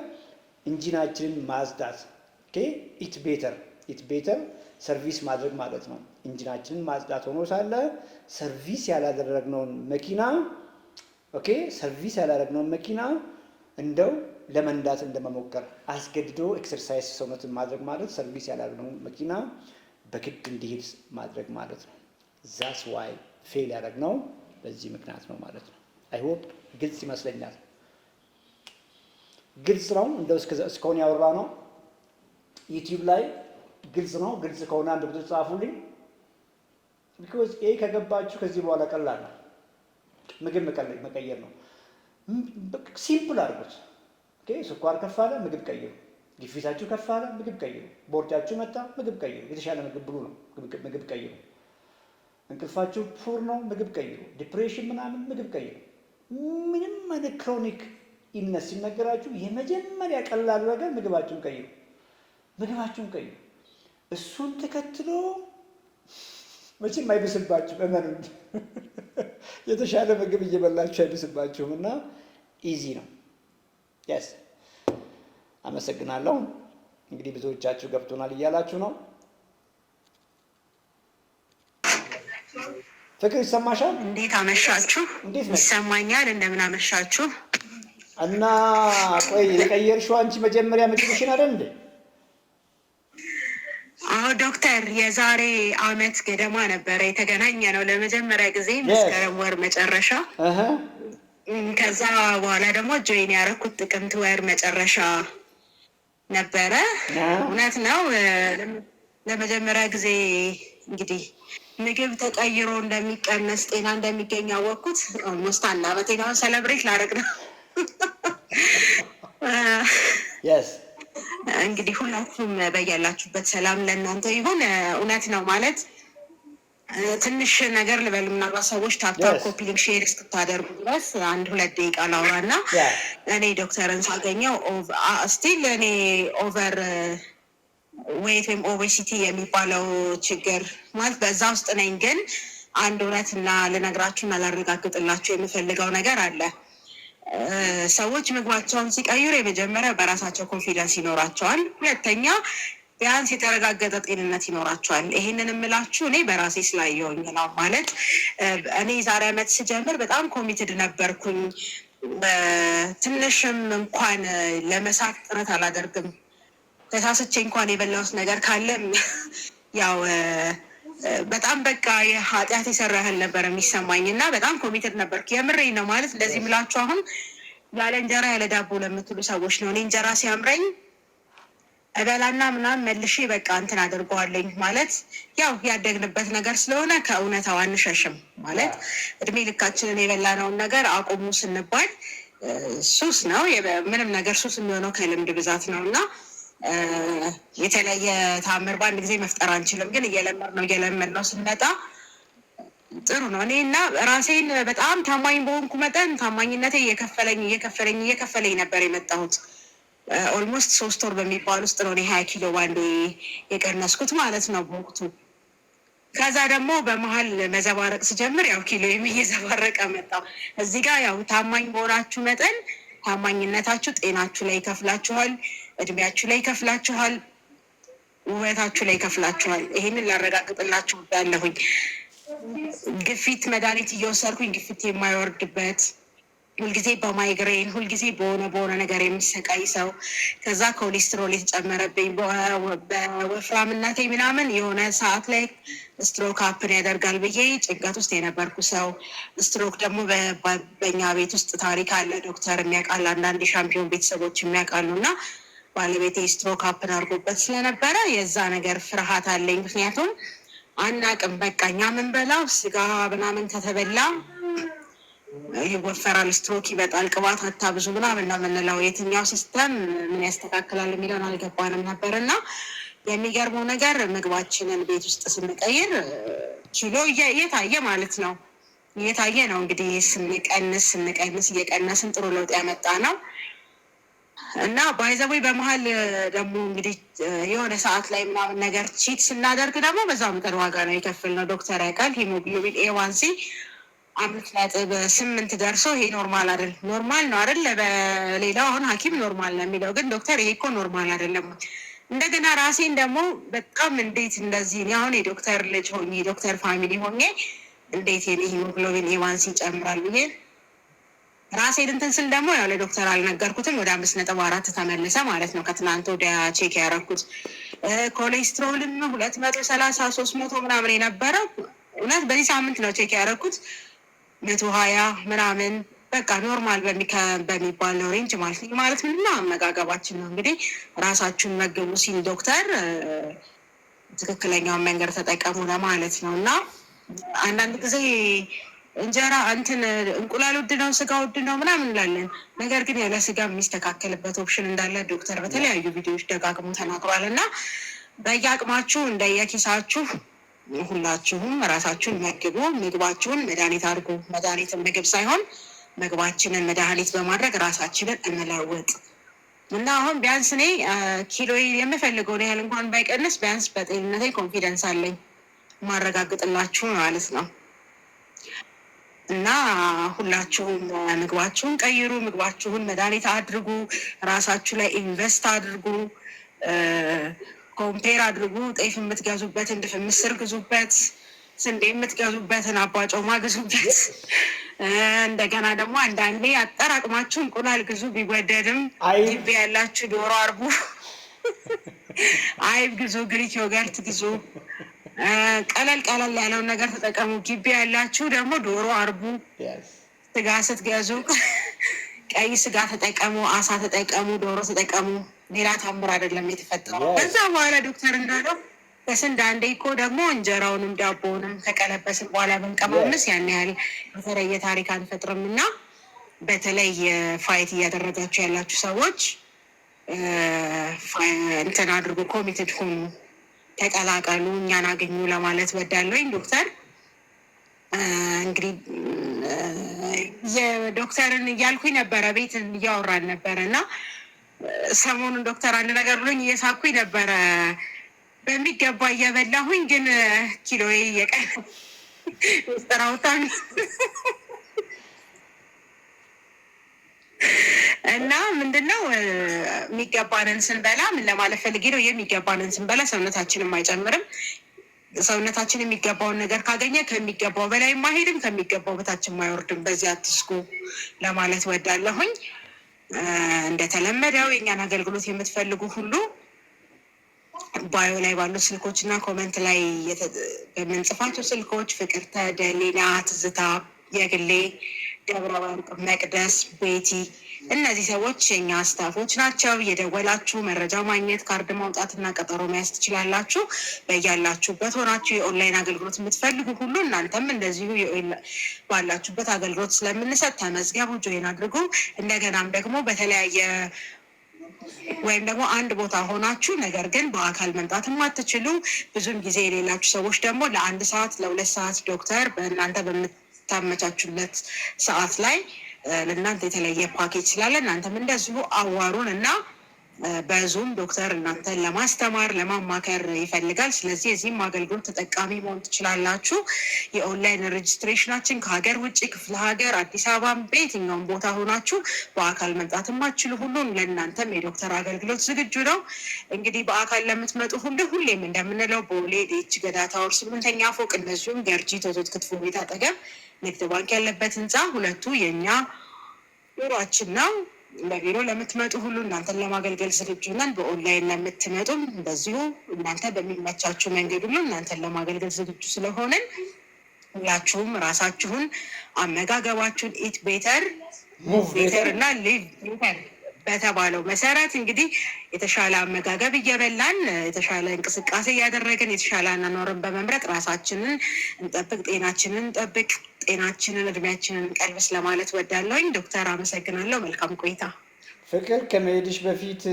ኢንጂናችንን ማጽዳት። ኢት ቤተር ሰርቪስ ማድረግ ማለት ነው። ኢንጂናችንን ማጽዳት ሆኖ ሳለ ሰርቪስ ያላደረግነውን መኪና እንደው ለመንዳት እንደመሞከር አስገድዶ ኤክሰርሳይዝ ሰውነትን ማድረግ ማለት ሰርቪስ ያላደረግነውን መኪና በግድ እንዲሄድ ማድረግ ማለት ነው። ዛስ ዋይ ፌል ያደረግነው በዚህ ምክንያት ነው ማለት ነው። አይ ሆፕ ግልጽ ይመስለኛል። ግልጽ ነው። እንደው እስካሁን ያወራ ነው ዩቲዩብ ላይ ግልጽ ነው። ግልጽ ከሆነ አንድ ቁጥር ጻፉልኝ። ቢኮዝ ይሄ ከገባችሁ ከዚህ በኋላ ቀላል ነው። ምግብ መቀየር ነው። ሲምፕል አድርጉት። ኦኬ ስኳር ከፍ አለ፣ ምግብ ቀይሩ። ግፊታችሁ ከፍ አለ፣ ምግብ ቀይሩ። ቦርጫችሁ መጣ፣ ምግብ ቀይሩ። የተሻለ ምግብ ብሉ ነው፣ ምግብ ቀይሩ። እንቅልፋችሁ ፑር ነው፣ ምግብ ቀይሩ። ዲፕሬሽን ምናምን ምግብ ቀይሩ። ምንም አይነት ክሮኒክ ኢልነስ ሲነገራችሁ የመጀመሪያ ቀላሉ ነገር ምግባችሁን ቀይሩ። እሱን ተከትሎ መቼም አይብስባችሁም። እመኑ የተሻለ ምግብ እየበላችሁ አይብስባችሁም እና ኢዚ ነው። የስ አመሰግናለሁ። እንግዲህ ብዙዎቻችሁ ገብቶናል እያላችሁ ነው። ፍቅር ይሰማሻል? እንዴት አመሻችሁ? እንዴት ነው? ይሰማኛል። እንደምን አመሻችሁ? እና ቆይ የቀየርሽው አንቺ መጀመሪያ ምግብሽን አይደል እንዴ? አዎ ዶክተር፣ የዛሬ አመት ገደማ ነበረ የተገናኘ ነው ለመጀመሪያ ጊዜ መስከረም ወር መጨረሻ። ከዛ በኋላ ደግሞ ጆይን ያደረኩት ጥቅምት ወር መጨረሻ ነበረ። እውነት ነው። ለመጀመሪያ ጊዜ እንግዲህ ምግብ ተቀይሮ እንደሚቀነስ ጤና እንደሚገኝ ያወቅኩት ኦልሞስት አንድ አመት ነው። ሰለብሬት ላደርግ ነው። እንግዲህ ሁላችሁም በያላችሁበት ሰላም ለእናንተ ይሁን። እውነት ነው ማለት ትንሽ ነገር ልበል። ምናልባት ሰዎች ታፕታፕ ኮፒ ሊንክ ሼር እስክታደርጉ ድረስ 1-2 ደቂቃ ላውራ እና እኔ ዶክተርን ሳገኘው ስቲል እኔ ኦቨር ዌይት ወይም ኦቤሲቲ የሚባለው ችግር ማለት በዛ ውስጥ ነኝ። ግን አንድ እውነት እና ልነግራችሁና ላረጋግጥላችሁ የምፈልገው ነገር አለ። ሰዎች ምግባቸውን ሲቀይሩ የመጀመሪያ በራሳቸው ኮንፊደንስ ይኖራቸዋል። ሁለተኛ ቢያንስ የተረጋገጠ ጤንነት ይኖራቸዋል። ይሄንን የምላችሁ እኔ በራሴ ስላየሁኝ ነው። ማለት እኔ ዛሬ ዓመት ስጀምር በጣም ኮሚትድ ነበርኩኝ። ትንሽም እንኳን ለመሳት ጥረት አላደርግም። ተሳስቼ እንኳን የበላሁት ነገር ካለም ያው በጣም በቃ የኃጢአት የሰራ ያህል ነበር የሚሰማኝ እና በጣም ኮሚትድ ነበርኩ። የምሬኝ ነው። ማለት እንደዚህ ምላችሁ አሁን ያለ እንጀራ ያለ ዳቦ ለምትሉ ሰዎች ነው። እኔ እንጀራ ሲያምረኝ እበላና ምናምን መልሼ በቃ እንትን አድርገዋለኝ። ማለት ያው ያደግንበት ነገር ስለሆነ ከእውነታው አንሸሽም። ማለት እድሜ ልካችንን የበላነውን ነገር አቁሙ ስንባል ሱስ ነው። ምንም ነገር ሱስ የሚሆነው ከልምድ ብዛት ነው እና የተለየ ታምር በአንድ ጊዜ መፍጠር አንችልም። ግን እየለመድነው ስንመጣ ጥሩ ነው። እኔ እና ራሴን በጣም ታማኝ በሆንኩ መጠን ታማኝነቴ እየከፈለኝ ነበር የመጣሁት። ኦልሞስት 3 ወር በሚባል ውስጥ ነው 20 ኪሎ ባንዴ የቀነስኩት ማለት ነው በወቅቱ። ከዛ ደግሞ በመሀል መዘባረቅ ስጀምር ያው ኪሎ እየዘባረቀ መጣ። እዚህ ጋር ያው ታማኝ በሆናችሁ መጠን ታማኝነታችሁ ጤናችሁ ላይ ይከፍላችኋል፣ እድሜያችሁ ላይ ይከፍላችኋል፣ ውበታችሁ ላይ ይከፍላችኋል። ይሄንን ላረጋግጥላችሁ እወዳለሁኝ። ግፊት መድኃኒት እየወሰድኩኝ ግፊት የማይወርድበት ሁልጊዜ በማይግሬን ሁልጊዜ በሆነ ነገር የሚሰቃይ ሰው፣ ከዛ ኮሌስትሮል የተጨመረብኝ በወፍራምነቴ ምናምን የሆነ ሰዓት ላይ ስትሮክ ሀፕን ያደርጋል ብዬ ጭንቀት ውስጥ የነበርኩ ሰው። ስትሮክ ደግሞ በኛ ቤት ውስጥ ታሪክ አለ። ዶክተር የሚያውቃል፣ አንዳንድ የሻምፒዮን ቤተሰቦች የሚያውቃሉ። እና ባለቤቴ ስትሮክ ሀፕን አድርጎበት ስለነበረ የዛ ነገር ፍርሃት አለኝ። ምክንያቱም አናቅም፣ በቃ እኛ የምንበላው ስጋ ምናምን ከተበላ ይወፈራል፣ ስትሮክ ይመጣል፣ ቅባት አታብዙ ምናምን ነው የምንለው። የትኛው ሲስተም ምን ያስተካክላል የሚለውን አልገባንም ነበር። እና የሚገርመው ነገር ምግባችንን ቤት ውስጥ ስንቀይር ኪሎ እየታየ ማለት ነው እየታየ ነው። እንግዲህ ስንቀንስ እየቀነስን ጥሩ ለውጥ ያመጣ ነው። እና ባይዘቦይ በመሀል ደግሞ እንግዲህ የሆነ ሰዓት ላይ ምናምን ነገር ቺት ስናደርግ ደግሞ በዛው መጠን ዋጋ ነው የከፈልነው። ዶክተር ያውቃል። ሂሞግሎቢን A1C 5.8 ደርሶ ይሄ ኖርማል አይደል? ኖርማል ነው አይደል? በሌላው አሁን ሐኪም ኖርማል ነው የሚለው፣ ግን ዶክተር ይሄ እኮ ኖርማል አይደለም። እንደገና ራሴን ደግሞ በጣም እንዴት እንደዚህ እኔ አሁን የዶክተር ልጅ ሆኜ የዶክተር ፋሚሊ ሆኜ እንዴት የኔ ሂሞግሎቢን A1C ይጨምራል ብዬ ራሴን እንትን ስል ደግሞ ያው ለዶክተር አልነገርኩትም። ወደ 5.4 ተመለሰ ማለት ነው። ከትናንት ወዲያ ቼክ ያደረኩት ኮሌስትሮልም 230 300 ምናምን የነበረው እውነት በዚህ ሳምንት ነው ቼክ ያደረኩት 120 ምናምን በቃ ኖርማል በሚባል ነው ሬንጅ ማለት ነው። ማለት ምንድነው አመጋገባችን ነው እንግዲህ። ራሳችሁን መግቡ ሲል ዶክተር ትክክለኛውን መንገድ ተጠቀሙ ለማለት ነው። እና አንዳንድ ጊዜ እንጀራ እንቁላል ውድ ነው፣ ስጋ ውድ ነው ምናምን እንላለን። ነገር ግን ያለ ስጋ የሚስተካከልበት ኦፕሽን እንዳለ ዶክተር በተለያዩ ቪዲዮዎች ደጋግሞ ተናግሯል። እና በየአቅማችሁ እንደየኪሳችሁ ሁላችሁም ራሳችሁን መግቡ። ምግባችሁን መድኃኒት አድርጉ። መድኃኒትን ምግብ ሳይሆን ምግባችንን መድኃኒት በማድረግ ራሳችንን እንለውጥ። እና አሁን ቢያንስ እኔ ኪሎ የምፈልገውን ያህል እንኳን ባይቀንስ ቢያንስ በጤንነቴ ኮንፊደንስ አለኝ ማረጋግጥላችሁ ማለት ነው። እና ሁላችሁም ምግባችሁን ቀይሩ፣ ምግባችሁን መድኃኒት አድርጉ፣ ራሳችሁ ላይ ኢንቨስት አድርጉ፣ ኮምፔር አድርጉ። ጤፍ የምትገዙበትን ድፍ ምስር ግዙበት፣ ስንዴ የምትገዙበትን አባጮማ ግዙበት። እንደገና ደግሞ አንዳንዴ አጠራቅማችሁ እንቁላል ግዙ። ቢወደድም ግቢ ያላችሁ ዶሮ አርቡ፣ አይብ ግዙ፣ ግሪክ ዮገርት ግዙ። ቀለል ያለውን ነገር ተጠቀሙ። ግቢ ያላችሁ ደግሞ ዶሮ አርቡ። ስጋ ስትገዙ ቀይ ስጋ ተጠቀሙ፣ አሳ ተጠቀሙ፣ ዶሮ ተጠቀሙ። ሌላ ታምር አይደለም የተፈጠረው። ከዛ በኋላ ዶክተር እንዳለው በስንት አንዴ እኮ ደግሞ እንጀራውንም ዳቦውንም ከቀለበስን በኋላ ብንቀማምስ ያን ያህል የተለየ ታሪክ አንፈጥርም። እና በተለይ ፋይት እያደረጋችሁ ያላችሁ ሰዎች እንትን አድርጎ ኮሚትድ ሁኑ፣ ተቀላቀሉ፣ እኛን አገኙ ለማለት ወዳለኝ። ዶክተር እንግዲህ የዶክተርን እያልኩኝ ነበረ፣ ቤት እያወራን ነበረ እና ሰሞኑን ዶክተር አንድ ነገር ብሎኝ እየሳኩኝ ነበረ። በሚገባ እየበላሁኝ ግን ኪሎዬ እየቀረ ስራውታን እና ምንድነው የሚገባንን ስንበላ ምን ለማለት ፈልጌ ነው፣ የሚገባንን ስንበላ ሰውነታችንም አይጨምርም። ሰውነታችን የሚገባውን ነገር ካገኘ ከሚገባው በላይ አይሄድም፣ ከሚገባው በታችም አይወርድም። በዚህ አትስጉ ለማለት ወዳለሁኝ። እንደተለመደው የእኛን አገልግሎት የምትፈልጉ ሁሉ ባዮ ላይ ባሉ ስልኮች እና ኮመንት ላይ በምንጽፋቸው ስልኮች ፍቅርተ፣ ደሊና፣ ትዝታ፣ የግሌ፣ ደብረ ወርቅ፣ መቅደስ፣ ቤቲ እነዚህ ሰዎች የኛ ስታፎች ናቸው። እየደወላችሁ መረጃ ማግኘት፣ ካርድ ማውጣትና ቀጠሮ መያዝ ትችላላችሁ። በያላችሁበት ሆናችሁ የኦንላይን አገልግሎት የምትፈልጉ ሁሉ እናንተም እንደዚሁ ባላችሁበት አገልግሎት ስለምንሰጥ ተመዝገቡ፣ ጆይን አድርጉ። እንደገናም ደግሞ በተለያየ ወይም ደግሞ አንድ ቦታ ሆናችሁ ነገር ግን በአካል መምጣት የማትችሉ ብዙም ጊዜ የሌላችሁ ሰዎች ደግሞ ለአንድ ሰዓት ለ2 ሰዓት ዶክተር በእናንተ በምታመቻቹለት ሰዓት ላይ ለእናንተ የተለየ ፓኬጅ ስላለ እናንተም እንደዚሁ አዋሩን እና በዙም ዶክተር እናንተን ለማስተማር ለማማከር ይፈልጋል። ስለዚህ የዚህም አገልግሎት ተጠቃሚ መሆን ትችላላችሁ። የኦንላይን ሬጅስትሬሽናችን ከሀገር ውጭ፣ ክፍለ ሀገር፣ አዲስ አበባ በየትኛውም ቦታ ሆናችሁ በአካል መምጣት የማትችሉ ሁሉ ለእናንተም የዶክተር አገልግሎት ዝግጁ ነው። እንግዲህ በአካል ለምትመጡ ሁሉ ሁሌም እንደምንለው ቦሌ ዴች ገዳ ታወር 8ኛ ፎቅ እንደዚሁም ገርጂ ቶቶት ክትፎ ቤት አጠገብ ንግድ ባንክ ያለበት ህንፃ ሁለቱ የእኛ ቢሮአችን ነው። በቢሮ ለምትመጡ ሁሉ እናንተን ለማገልገል ዝግጁ ነን። በኦንላይን ለምትመጡም እንደዚሁ እናንተ በሚመቻችሁ መንገድ ሁሉ እናንተን ለማገልገል ዝግጁ ስለሆንን ሁላችሁም ራሳችሁን አመጋገባችሁን ኢት ቤተር ሙቭ ቤተር እና ሊቭ ቤተር በተባለው መሰረት እንግዲህ የተሻለ አመጋገብ እየበላን የተሻለ እንቅስቃሴ እያደረግን የተሻለ አኗኗርን በመምረጥ ራሳችንን እንጠብቅ፣ ጤናችንን እንጠብቅ፣ ጤናችንን እድሜያችንን እንቀልብስ ለማለት ወዳለሁኝ። ዶክተር አመሰግናለሁ። መልካም ቆይታ። ፍቅር ከመሄድሽ በፊት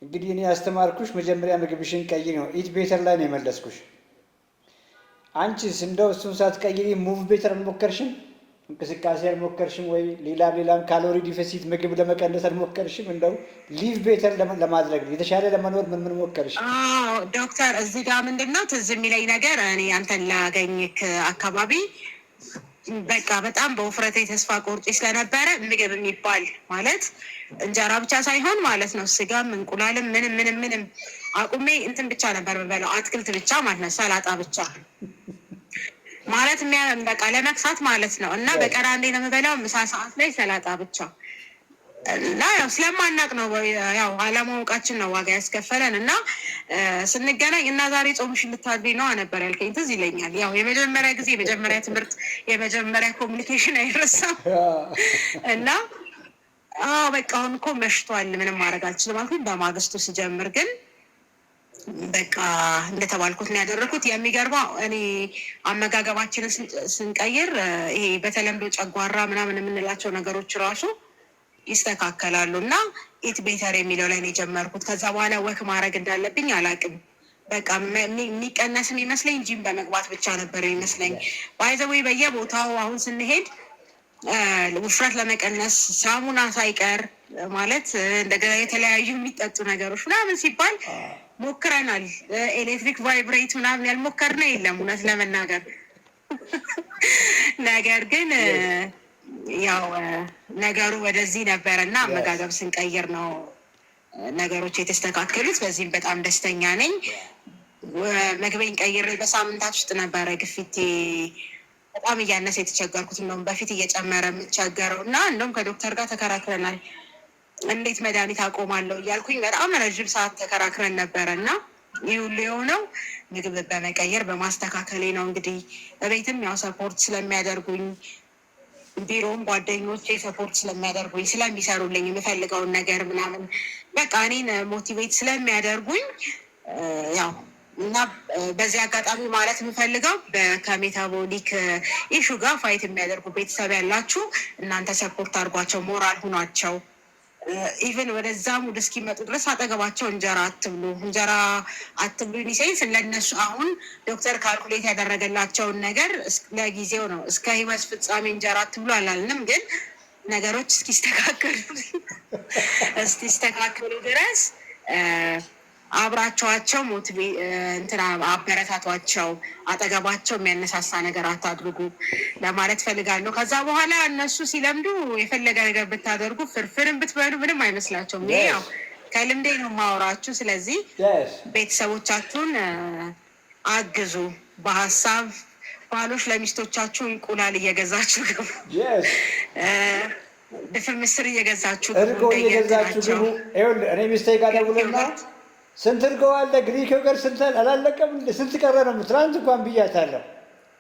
እንግዲህ እኔ ያስተማርኩሽ መጀመሪያ ምግብሽን ቀይሪ ነው። ኢት ቤተር ላይ ነው የመለስኩሽ። አንቺስ እንደው እሱን ሳትቀይሪ ሙቭ ቤተር አልሞከርሽም? እንቅስቃሴ አልሞከርሽም ወይ? ሌላም ካሎሪ ዲፊሲት ምግብ ለመቀነስ አልሞከርሽም? እንደው ሊቭ ቤተር ለማድረግ የተሻለ ለመኖር ምን ሞከርሽ? ዶክተር እዚህ ጋር ምንድን ነው ትዝ የሚለኝ ነገር እኔ አንተን ላገኝክ አካባቢ በቃ በጣም በውፍረቴ ተስፋ ቆርጬ ስለነበረ ምግብ የሚባል ማለት እንጀራ ብቻ ሳይሆን ማለት ነው ስጋም እንቁላልም ምንም አቁሜ እንትን ብቻ ነበር የምበላው፣ አትክልት ብቻ ማለት ነው፣ ሰላጣ ብቻ ማለት በቃ ለመክሳት ማለት ነው። እና በቀን አንዴ ነው የምበላው፣ ምሳ ሰዓት ላይ ሰላጣ ብቻ። እና ያው ስለማናቅ ነው ያው አለማወቃችን ነው ዋጋ ያስከፈለን። እና ስንገናኝ እና ዛሬ ጾምሽን ልታድሪ ነው ነበር ያልከኝ፣ ትዝ ይለኛል። ያው የመጀመሪያ ጊዜ የመጀመሪያ ትምህርት የመጀመሪያ ኮሚኒኬሽን አይረሳም። እና በቃ አሁን እኮ መሽቷል ምንም ማድረግ አልችልም አልኩኝ። በማግስቱ ስጀምር ግን በቃ እንደተባልኩት ነው ያደረኩት። የሚገርመው እኔ አመጋገባችንን ስንቀይር ይሄ በተለምዶ ጨጓራ ምናምን የምንላቸው ነገሮች ራሱ ይስተካከላሉ። እና ኢት ቤተር የሚለው ላይ ነው የጀመርኩት። ከዛ በኋላ ወክ ማድረግ እንዳለብኝ አላውቅም። በቃ የሚቀነስም ይመስለኝ ጂም በመግባት ብቻ ነበር ይመስለኝ። ባይዘዌ በየቦታው አሁን ስንሄድ ውፍረት ለመቀነስ ሳሙና ሳይቀር ማለት እንደገና የተለያዩ የሚጠጡ ነገሮች ምናምን ሲባል ሞክረናል። ኤሌክትሪክ ቫይብሬት ምናምን ያልሞከርነ የለም እውነት ለመናገር። ነገር ግን ያው ነገሩ ወደዚህ ነበረ እና አመጋገብ ስንቀይር ነው ነገሮች የተስተካከሉት። በዚህም በጣም ደስተኛ ነኝ። ምግቤን ቀይሬ በሳምንታት ውስጥ ነበረ ግፊቴ በጣም እያነሰ የተቸገርኩት። እንደውም በፊት እየጨመረ የምቸገረው እና እንደውም ከዶክተር ጋር ተከራክረናል እንዴት መድኃኒት አቆማለሁ እያልኩኝ በጣም ረዥም ሰዓት ተከራክረን ነበረ። እና ይህ ሁሉ የሆነው ምግብ በመቀየር በማስተካከሌ ነው። እንግዲህ በቤትም ያው ሰፖርት ስለሚያደርጉኝ ቢሮም ጓደኞቼ ሰፖርት ስለሚያደርጉኝ ስለሚሰሩልኝ የምፈልገውን ነገር ምናምን በቃ እኔን ሞቲቬት ስለሚያደርጉኝ ያው እና በዚህ አጋጣሚ ማለት የምፈልገው ከሜታቦሊክ ኢሹ ጋር ፋይት የሚያደርጉ ቤተሰብ ያላችሁ እናንተ ሰፖርት አድርጓቸው፣ ሞራል ሁኗቸው። ኢቨን ወደዛ ሙድ እስኪመጡ ድረስ አጠገባቸው እንጀራ አትብሉ ኒሴንስ ለእነሱ አሁን ዶክተር ካልኩሌት ያደረገላቸውን ነገር ለጊዜው ነው። እስከ ህይወት ፍጻሜ እንጀራ አትብሉ አላልንም፣ ግን ነገሮች እስኪስተካከሉ ድረስ አብራቸዋቸው እንትና አበረታቷቸው፣ አጠገባቸው የሚያነሳሳ ነገር አታድርጉ ለማለት ፈልጋለሁ። ከዛ በኋላ እነሱ ሲለምዱ የፈለገ ነገር ብታደርጉ ፍርፍርን ብትበሉ ምንም አይመስላቸውም። ይሄ ያው ከልምዴ ነው የማወራችሁ። ስለዚህ ቤተሰቦቻችሁን አግዙ። በሀሳብ ባሎች ለሚስቶቻችሁ እንቁላል እየገዛችሁ ግቡ፣ ድፍን ምስር እየገዛችሁ እርጎ እየገዛችሁ ግቡ። እኔ ሚስቴ ጋር ደውልና ስንት እርጎ አለ ግሪክ ዮገርት ስንት አላለቀም፣ ስንት ቀረ ነው? ትናንት እንኳን ብያታለሁ።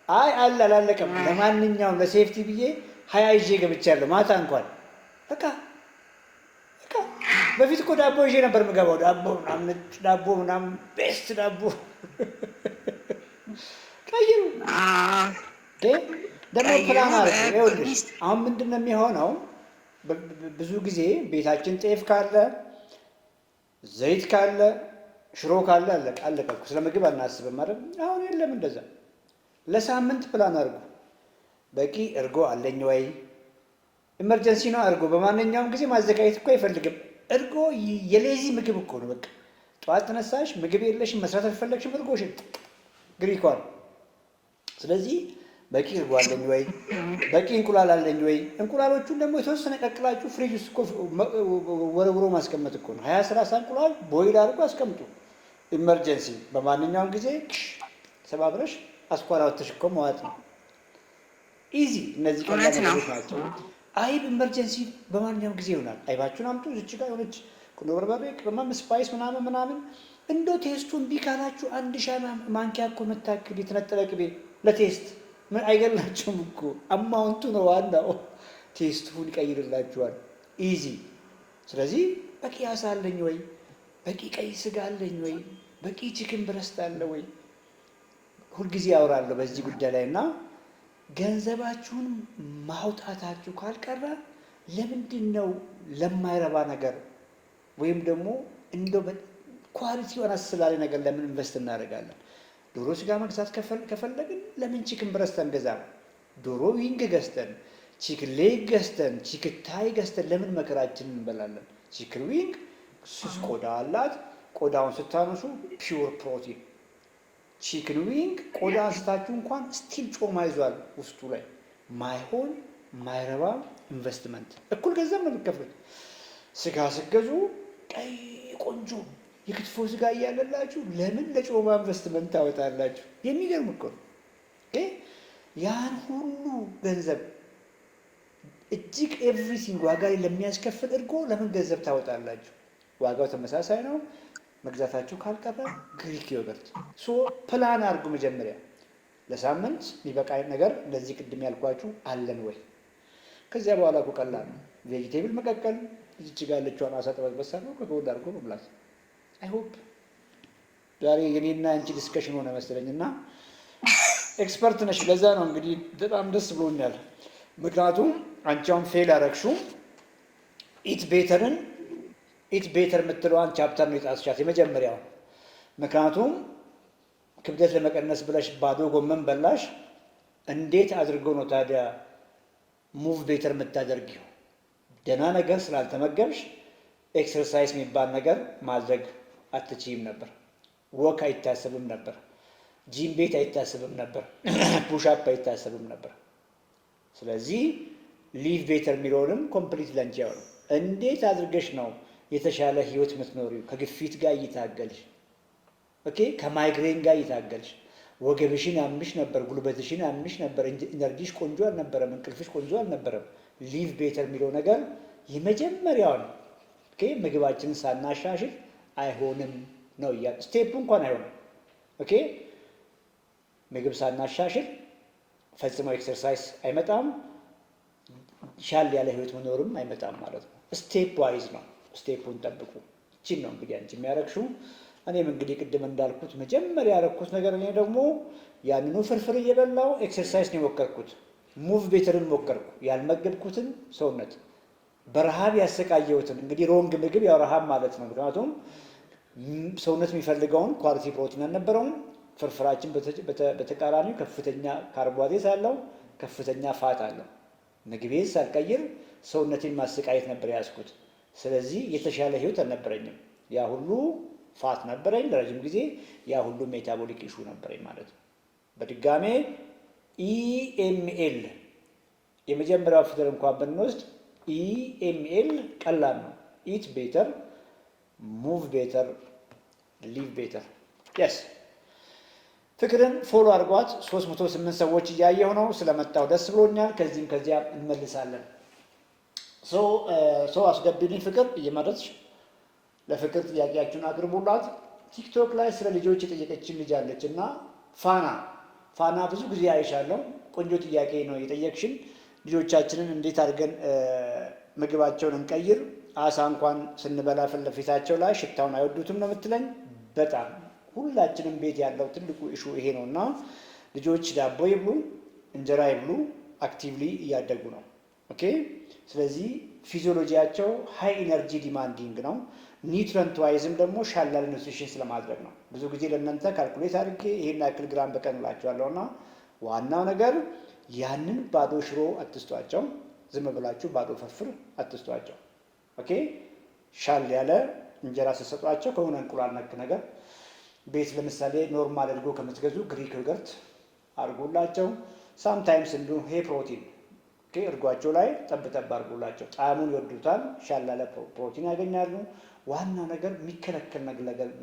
አይ አለ አላለቀም። ለማንኛውም ለሴፍቲ ብዬ 20 ይዤ ገብቻለሁ። ማታ እንኳን በቃ በፊት እኮ ዳቦ ይዤ ነበር የምገባው። ዳቦ ምናምን ቤስት ዳቦ ቀይሩ ደግሞ ፕላን አለ። ይኸውልሽ አሁን ምንድን ነው የሚሆነው? ብዙ ጊዜ ቤታችን ጤፍ ካለ ዘይት ካለ ሽሮ ካለ አለቀ። ስለ ምግብ አናስብም አይደል? አሁን የለም እንደዛ። ለሳምንት ፕላን አድርጉ። በቂ እርጎ አለኝ ወይ? ኢመርጀንሲ ነው እርጎ። በማንኛውም ጊዜ ማዘጋጀት እኮ አይፈልግም። እርጎ የሌዚ ምግብ እኮ ነው። በቃ ጠዋት ተነሳሽ ምግብ የለሽም መስራት አልፈለግሽም፣ እርጎሽን ግሪኳን። ስለዚህ በቂ እርጎ አለኝ ወይ? በቂ እንቁላል አለኝ ወይ? እንቁላሎቹን ደግሞ የተወሰነ ቀቅላችሁ ፍሪጅ ውስጥ እኮ ወረውሮ ማስቀመጥ እኮ ነው። 20-30 እንቁላል ቦይል አድርጎ አስቀምጡ። ኢመርጀንሲ በማንኛውም ጊዜ ሰባብረሽ አስኳራውተሽ እኮ መዋጥ ነው። ኢዚ። እነዚህ ቀላል ነገሮች ናቸው። አይብ ኢመርጀንሲ በማንኛውም ጊዜ ይሆናል። አይባችሁን አምጡ። እዚች ጋር የሆነች ቁንዶ በርበሬ፣ ቅመም፣ ስፓይስ ምናምን እንዶ ቴስቱን ቢካላችሁ 1 ሻይ ማንኪያ እኮ የምታክል የተነጠረ ቅቤ ለቴስት ምን አይገላችሁም እኮ። አማውንቱ ነው ዋናው፣ ቴስቱን ይቀይርላችኋል። ኢዚ። ስለዚህ በቂ አሳ አለኝ ወይ? በቂ ቀይ ስጋ አለኝ ወይ? በቂ ቺክን ብረስት አለ ወይ? ሁልጊዜ ያወራለሁ በዚህ ጉዳይ ላይ እና ገንዘባችሁን ማውጣታችሁ ካልቀረ ለምንድን ነው ለማይረባ ነገር ወይም ደግሞ እንደው ኳሊቲውን አስላለ ነገር ለምን ኢንቨስት እናደርጋለን? ዶሮ ስጋ መግዛት ከፈለግን ለምን ቺክን ብረስት አንገዛም? ዶሮ ዊንግ ገዝተን ቺክን ሌግ ገዝተን ቺክን ታይ ገዝተን ለምን መከራችንን እንበላለን? ቺክን ዊንግ ስስ ቆዳ አላት። ቆዳውን ስታነሱ ፒውር ፕሮቲን። ቺክን ዊንግ ቆዳ አንስታችሁ እንኳን ስቲል ጮማ ይዟል ውስጡ ላይ። ማይሆን ማይረባ ኢንቨስትመንት። እኩል ገንዘብ ነው የምትከፍሉት። ስጋ ስገዙ ቀይ ቆንጆ የክትፎ ስጋ እያለላችሁ ለምን ለጮማ ኢንቨስትመንት ታወጣላችሁ? የሚገርም እኮ ነው። ያን ሁሉ ገንዘብ እጅግ ኤቭሪቲንግ ዋጋ ለሚያስከፍል እርጎ ለምን ገንዘብ ታወጣላችሁ? ዋጋው ተመሳሳይ ነው። መግዛታችሁ ካልቀረ ግሪክ ዮገርት ፕላን አድርጉ። መጀመሪያ ለሳምንት የሚበቃ ነገር እንደዚህ ቅድም ያልኳችሁ አለን ወይ? ከዚያ በኋላ እኮ ቀላል ነው። ቬጂቴብል መቀቀል፣ እዚች ጋር ያለችዋን አሳ ጠበስበሳ ነው ከጎን አድርጎ መብላት። አይ ሆፕ ዛሬ የኔና አንቺ ዲስከሽን ሆነ መሰለኝ እና ኤክስፐርት ነሽ። ለዛ ነው እንግዲህ በጣም ደስ ብሎኛል። ምክንያቱም አንቺውን ፌል አረግሽው ኢት ቤተር የምትለዋን ቻፕተር ነው የጣስሻት የመጀመሪያው። ምክንያቱም ክብደት ለመቀነስ ብለሽ ባዶ ጎመን በላሽ። እንዴት አድርገው ነው ታዲያ ሙቭ ቤተር የምታደርጊው? ደህና ነገር ስላልተመገብሽ ኤክሰርሳይዝ የሚባል ነገር ማድረግ አትችይም ነበር። ወክ አይታሰብም ነበር። ጂም ቤት አይታሰብም ነበር። ፑሽአፕ አይታሰብም ነበር። ስለዚህ ሊቭ ቤተር የሚለውንም ኮምፕሊት ለንቺ ያው እንዴት አድርገሽ ነው የተሻለ ህይወት የምትኖሪው? ከግፊት ጋር እየታገልሽ ከማይግሬን ጋር እየታገልሽ ወገብሽን ያምሽ ነበር፣ ጉልበትሽን ያምሽ ነበር፣ ኢነርጂሽ ቆንጆ አልነበረም፣ እንቅልፍሽ ቆንጆ አልነበረም። ሊቭ ቤተር የሚለው ነገር የመጀመሪያውን ምግባችንን ሳናሻሽል አይሆንም ነው እያለ ስቴፕ እንኳን አይሆንም። ምግብ ሳናሻሽል ፈጽሞ ኤክሰርሳይዝ አይመጣም፣ ሻል ያለ ህይወት መኖርም አይመጣም ማለት ነው። ስቴፕ ዋይዝ ነው። ስቴፑን ጠብቁ። እቺን ነው እንግዲህ አንቺ የሚያረግሽው። እኔም እንግዲህ ቅድም እንዳልኩት መጀመሪያ ያረኩት ነገር እኔ ደግሞ ያንኑ ፍርፍር እየበላው ኤክሰርሳይዝ ነው የሞከርኩት። ሙቭ ቤተርን ሞከርኩ። ያልመገብኩትን ሰውነት በረሃብ ያሰቃየሁትን እንግዲህ ሮንግ ምግብ ያው ረሃብ ማለት ነው። ምክንያቱም ሰውነት የሚፈልገውን ኳሊቲ ፕሮቲን አልነበረውም። ፍርፍራችን በተቃራኒው ከፍተኛ ካርቦሃይድሬት አለው፣ ከፍተኛ ፋት አለው። ምግቤን ሳልቀይር ሰውነቴን ማሰቃየት ነበር ያዝኩት። ስለዚህ የተሻለ ህይወት አልነበረኝም። ያ ሁሉ ፋት ነበረኝ ለረጅም ጊዜ፣ ያ ሁሉ ሜታቦሊክ ኢሹ ነበረኝ ማለት ነው። በድጋሜ ኢኤምኤል የመጀመሪያው ፊደል እንኳን ብንወስድ ኢኤምኤል ቀላል ነው። ኢት ቤተር፣ ሙቭ ቤተር፣ ሊቭ ቤተር። የስ ፍቅርን ፎሎ አድርጓት። 308 ሰዎች እያየሁ ነው። ስለመጣው ደስ ብሎኛል። ከዚህም ከዚያም እንመልሳለን። ሰው አስገቢልኝ ፍቅር እየመረጥሽ ለፍቅር ጥያቄያችሁን አቅርቡላት። ቲክቶክ ላይ ስለ ልጆች የጠየቀችን ልጅ አለች እና ፋና ብዙ ጊዜ አይሻለሁ። ቆንጆ ጥያቄ ነው የጠየቅሽን። ልጆቻችንን እንዴት አድርገን ምግባቸውን እንቀይር? አሳ እንኳን ስንበላ ፊት ለፊታቸው ላይ ሽታውን አይወዱትም ነው የምትለኝ። በጣም ሁላችንም ቤት ያለው ትልቁ ኢሹ ይሄ ነው እና ልጆች ዳቦ ይብሉ፣ እንጀራ ይብሉ፣ አክቲቭሊ እያደጉ ነው። ኦኬ። ስለዚህ ፊዚዮሎጂያቸው ሃይ ኢነርጂ ዲማንዲንግ ነው። ኒውትረንት ዋይዝም ደግሞ ሻላል ኒውትሪሽን ስለማድረግ ነው። ብዙ ጊዜ ለእናንተ ካልኩሌት አድርጌ ይሄን ያክል ግራም በቀን እላቸዋለሁ እና ዋናው ነገር ያንን ባዶ ሽሮ አትስጧቸው። ዝም ብላችሁ ባዶ ፍርፍር አትስጧቸው። ኦኬ። ሻል ያለ እንጀራ ስትሰጧቸው ከሆነ እንቁላል ነክ ነገር ቤት ለምሳሌ ኖርማል አድርጎ ከምትገዙ ግሪክ ዮገርት አድርጎላቸው። ሳምታይምስ እንዲሁም ሄ ፕሮቲን እርጓቸው ላይ ጠብጠብ አድርጎላቸው። ጣዕሙን ይወዱታል። ሻል ያለ ፕሮቲን ያገኛሉ። ዋናው ነገር የሚከለከል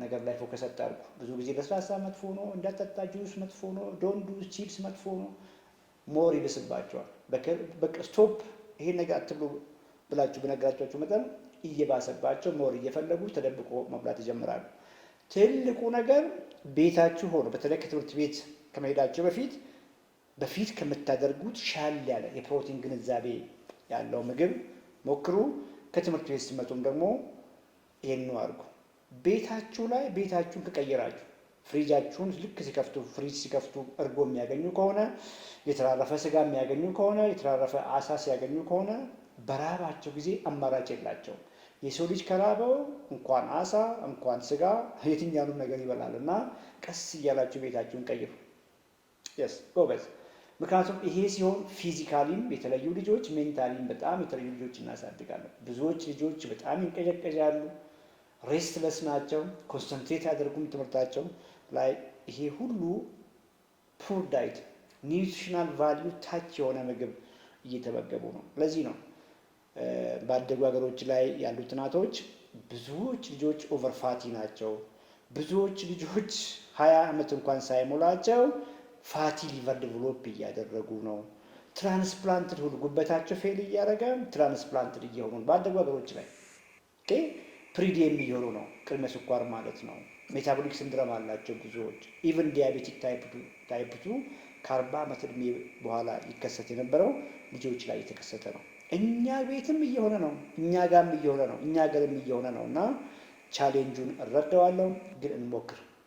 ነገር ላይ ፎከስ አታድርጉ። ብዙ ጊዜ ለስላሳ መጥፎ ነው፣ እንዳጠጣ ጁስ መጥፎ ነው፣ ዶንት ዱ ቺፕስ መጥፎ ነው። ሞር ይብስባቸዋል። በቃ ስቶፕ ይሄን ነገር አትብሉ ብላችሁ በነገራችሁ መጠን እየባሰባቸው ሞር እየፈለጉ ተደብቆ መብላት ይጀምራሉ። ትልቁ ነገር ቤታችሁ ሆኖ በተለይ ከትምህርት ቤት ከመሄዳቸው በፊት ከምታደርጉት ሻል ያለ የፕሮቲን ግንዛቤ ያለው ምግብ ሞክሩ። ከትምህርት ቤት ስትመጡም ደግሞ ይሄን አድርጉ። ቤታችሁን ከቀየራችሁ ፍሪጃችሁን ልክ ፍሪጅ ሲከፍቱ እርጎ የሚያገኙ ከሆነ፣ የተራረፈ ስጋ የሚያገኙ ከሆነ፣ የተራረፈ አሳ ሲያገኙ ከሆነ በራባቸው ጊዜ አማራጭ የላቸውም። የሰው ልጅ ከራበው እንኳን አሳ እንኳን ስጋ የትኛውንም ነገር ይበላል እና ቀስ እያላችሁ ቤታችሁን ቀይሩ። የስ ጎበዝ። ምክንያቱም ይሄ ሲሆን ፊዚካሊም የተለዩ ልጆች፣ ሜንታሊም በጣም የተለዩ ልጆች እናሳድጋለን። ብዙዎች ልጆች በጣም ይንቀዠቀዣሉ፣ ሬስትለስ ናቸው፣ ኮንሰንትሬት ያደርጉም ትምህርታቸው ላይ። ይሄ ሁሉ ፑር ዳይት ኒውትሪሽናል ቫሊዩ ታች የሆነ ምግብ እየተመገቡ ነው። ለዚህ ነው ባደጉ ሀገሮች ላይ ያሉ ጥናቶች ብዙዎች ልጆች ኦቨርፋቲ ናቸው። ብዙዎች ልጆች 20 ዓመት እንኳን ሳይሞላቸው ፋቲ ሊቨር ዲቨሎፕ እያደረጉ ነው። ትራንስፕላንትድ ሁሉ ጉበታቸው ፌል እያደረገ ትራንስፕላንትድ እየሆኑ ነው ባደጉ ሀገሮች ላይ። ፕሪዲየም እየሆኑ ነው። ቅድመ ስኳር ማለት ነው። ሜታቦሊክ ሲንድሮም አላቸው ብዙዎች። ኢቨን ዲያቤቲክ ታይፕ 2 ከ40 ዓመት ዕድሜ በኋላ ይከሰት የነበረው ልጆች ላይ የተከሰተ ነው። እኛ ቤትም እየሆነ ነው፣ እኛ ጋርም እየሆነ ነው፣ እኛ ሀገርም እየሆነ ነው እና ቻሌንጁን እረዳዋለሁ፣ ግን እንሞክር።